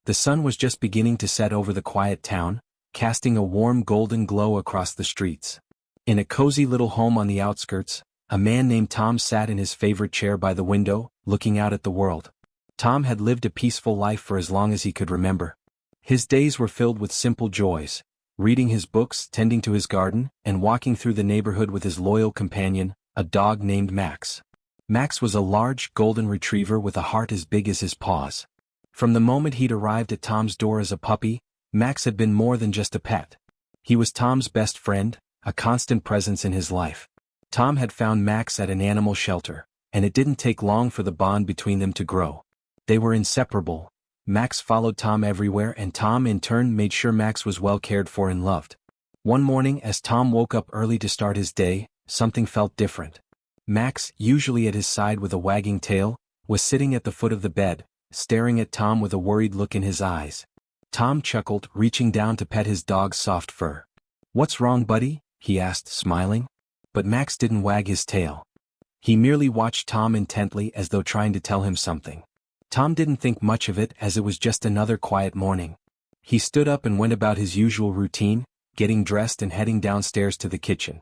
The sun was just beginning to set over the quiet town, casting a warm golden glow across the streets. In a cozy little home on the outskirts, a man named Tom sat in his favorite chair by the window, looking out at the world. Tom had lived a peaceful life for as long as he could remember. His days were filled with simple joys, reading his books, tending to his garden, and walking through the neighborhood with his loyal companion, a dog named Max. Max was a large, golden retriever with a heart as big as his paws. From the moment he'd arrived at Tom's door as a puppy, Max had been more than just a pet. He was Tom's best friend, a constant presence in his life. Tom had found Max at an animal shelter, and it didn't take long for the bond between them to grow. They were inseparable. Max followed Tom everywhere, and Tom in turn made sure Max was well cared for and loved. One morning, as Tom woke up early to start his day, something felt different. Max, usually at his side with a wagging tail, was sitting at the foot of the bed, staring at Tom with a worried look in his eyes. Tom chuckled, reaching down to pet his dog's soft fur. "What's wrong, buddy?" he asked, smiling. But Max didn't wag his tail. He merely watched Tom intently as though trying to tell him something. Tom didn't think much of it, as it was just another quiet morning. He stood up and went about his usual routine, getting dressed and heading downstairs to the kitchen.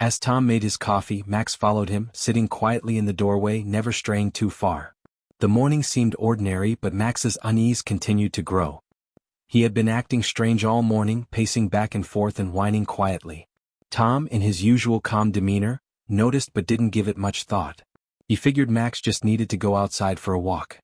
As Tom made his coffee, Max followed him, sitting quietly in the doorway, never straying too far. The morning seemed ordinary, but Max's unease continued to grow. He had been acting strange all morning, pacing back and forth and whining quietly. Tom, in his usual calm demeanor, noticed but didn't give it much thought. He figured Max just needed to go outside for a walk.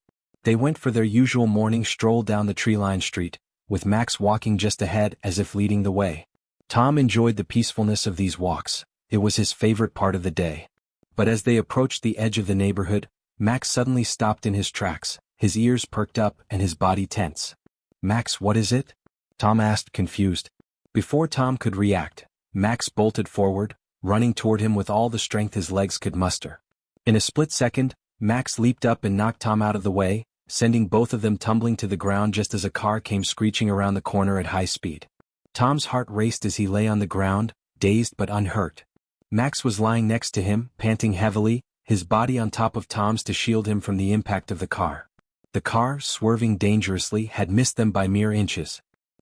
They went for their usual morning stroll down the tree-lined street, with Max walking just ahead as if leading the way. Tom enjoyed the peacefulness of these walks. It was his favorite part of the day. But as they approached the edge of the neighborhood, Max suddenly stopped in his tracks, his ears perked up and his body tense. "Max, what is it?" Tom asked, confused. Before Tom could react, Max bolted forward, running toward him with all the strength his legs could muster. In a split second, Max leaped up and knocked Tom out of the way, sending both of them tumbling to the ground just as a car came screeching around the corner at high speed. Tom's heart raced as he lay on the ground, dazed but unhurt. Max was lying next to him, panting heavily, his body on top of Tom's to shield him from the impact of the car. The car, swerving dangerously, had missed them by mere inches.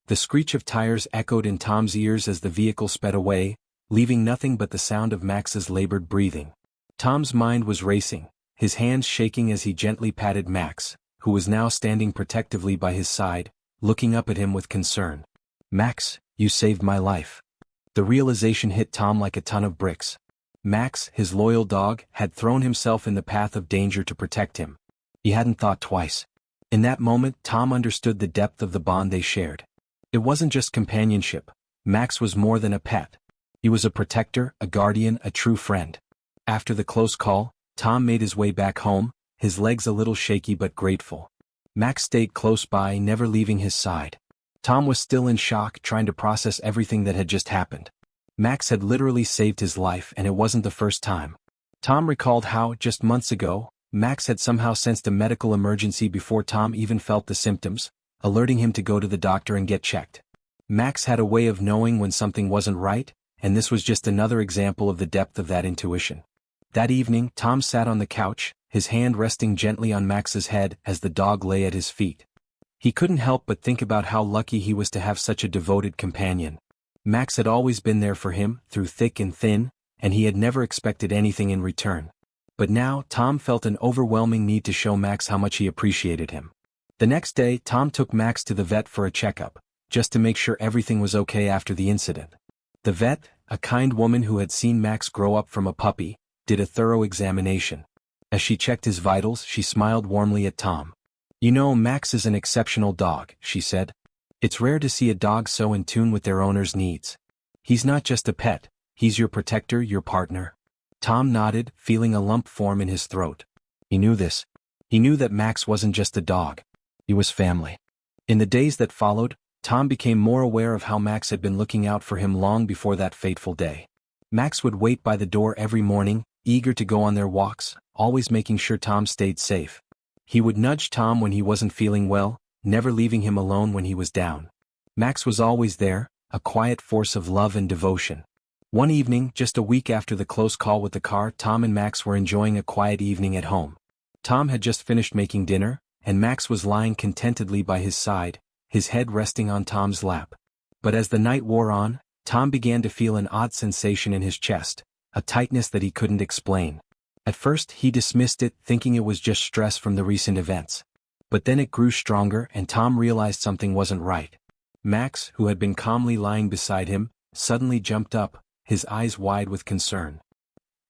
The screech of tires echoed in Tom's ears as the vehicle sped away, leaving nothing but the sound of Max's labored breathing. Tom's mind was racing, his hands shaking as he gently patted Max, who was now standing protectively by his side, looking up at him with concern. "Max, you saved my life." The realization hit Tom like a ton of bricks. Max, his loyal dog, had thrown himself in the path of danger to protect him. He hadn't thought twice. In that moment, Tom understood the depth of the bond they shared. It wasn't just companionship. Max was more than a pet. He was a protector, a guardian, a true friend. After the close call, Tom made his way back home, his legs a little shaky but grateful. Max stayed close by, never leaving his side. Tom was still in shock, trying to process everything that had just happened. Max had literally saved his life, and it wasn't the first time. Tom recalled how, just months ago, Max had somehow sensed a medical emergency before Tom even felt the symptoms, alerting him to go to the doctor and get checked. Max had a way of knowing when something wasn't right, and this was just another example of the depth of that intuition. That evening, Tom sat on the couch, his hand resting gently on Max's head as the dog lay at his feet. He couldn't help but think about how lucky he was to have such a devoted companion. Max had always been there for him, through thick and thin, and he had never expected anything in return. But now, Tom felt an overwhelming need to show Max how much he appreciated him. The next day, Tom took Max to the vet for a checkup, just to make sure everything was okay after the incident. The vet, a kind woman who had seen Max grow up from a puppy, did a thorough examination. As she checked his vitals, she smiled warmly at Tom. "You know, Max is an exceptional dog," she said. "It's rare to see a dog so in tune with their owner's needs. He's not just a pet, he's your protector, your partner." Tom nodded, feeling a lump form in his throat. He knew this. He knew that Max wasn't just a dog. He was family. In the days that followed, Tom became more aware of how Max had been looking out for him long before that fateful day. Max would wait by the door every morning, eager to go on their walks, always making sure Tom stayed safe. He would nudge Tom when he wasn't feeling well, never leaving him alone when he was down. Max was always there, a quiet force of love and devotion. One evening, just a week after the close call with the car, Tom and Max were enjoying a quiet evening at home. Tom had just finished making dinner, and Max was lying contentedly by his side, his head resting on Tom's lap. But as the night wore on, Tom began to feel an odd sensation in his chest, a tightness that he couldn't explain. At first he dismissed it, thinking it was just stress from the recent events. But then it grew stronger and Tom realized something wasn't right. Max, who had been calmly lying beside him, suddenly jumped up, his eyes wide with concern.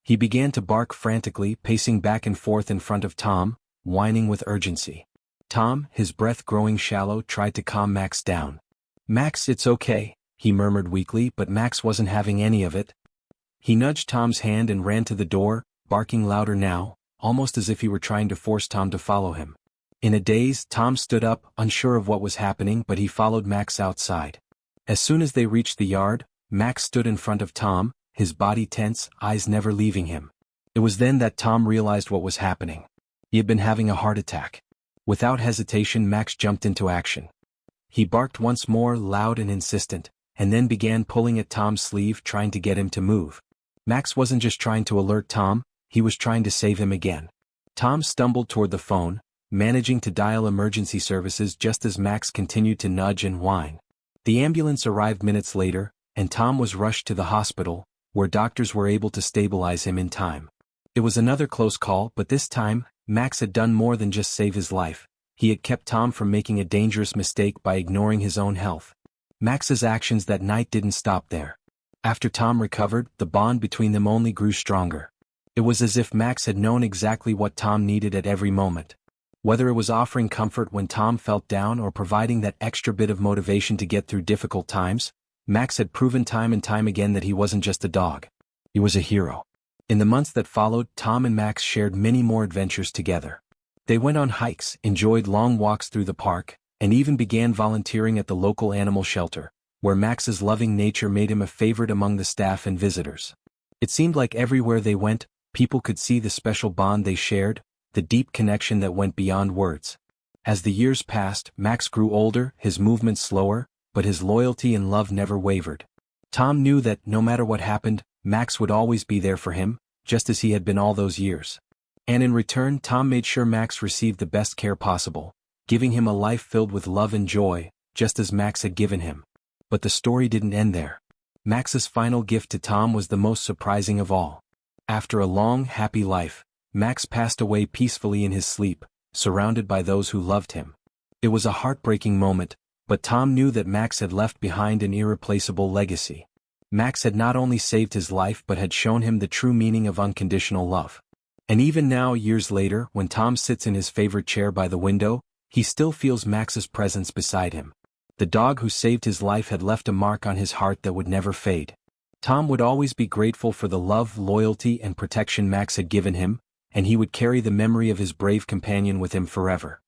He began to bark frantically, pacing back and forth in front of Tom, whining with urgency. Tom, his breath growing shallow, tried to calm Max down. "Max, it's okay," he murmured weakly, but Max wasn't having any of it. He nudged Tom's hand and ran to the door, barking louder now, almost as if he were trying to force Tom to follow him. In a daze, Tom stood up, unsure of what was happening, but he followed Max outside. As soon as they reached the yard, Max stood in front of Tom, his body tense, eyes never leaving him. It was then that Tom realized what was happening. He had been having a heart attack. Without hesitation, Max jumped into action. He barked once more, loud and insistent, and then began pulling at Tom's sleeve, trying to get him to move. Max wasn't just trying to alert Tom, he was trying to save him again. Tom stumbled toward the phone, managing to dial emergency services just as Max continued to nudge and whine. The ambulance arrived minutes later, and Tom was rushed to the hospital, where doctors were able to stabilize him in time. It was another close call, but this time, Max had done more than just save his life. He had kept Tom from making a dangerous mistake by ignoring his own health. Max's actions that night didn't stop there. After Tom recovered, the bond between them only grew stronger. It was as if Max had known exactly what Tom needed at every moment. Whether it was offering comfort when Tom felt down or providing that extra bit of motivation to get through difficult times, Max had proven time and time again that he wasn't just a dog. He was a hero. In the months that followed, Tom and Max shared many more adventures together. They went on hikes, enjoyed long walks through the park, and even began volunteering at the local animal shelter, where Max's loving nature made him a favorite among the staff and visitors. It seemed like everywhere they went, people could see the special bond they shared, the deep connection that went beyond words. As the years passed, Max grew older, his movements slower, but his loyalty and love never wavered. Tom knew that, no matter what happened, Max would always be there for him, just as he had been all those years. And in return, Tom made sure Max received the best care possible, giving him a life filled with love and joy, just as Max had given him. But the story didn't end there. Max's final gift to Tom was the most surprising of all. After a long, happy life, Max passed away peacefully in his sleep, surrounded by those who loved him. It was a heartbreaking moment, but Tom knew that Max had left behind an irreplaceable legacy. Max had not only saved his life but had shown him the true meaning of unconditional love. And even now, years later, when Tom sits in his favorite chair by the window, he still feels Max's presence beside him. The dog who saved his life had left a mark on his heart that would never fade. Tom would always be grateful for the love, loyalty, and protection Max had given him, and he would carry the memory of his brave companion with him forever.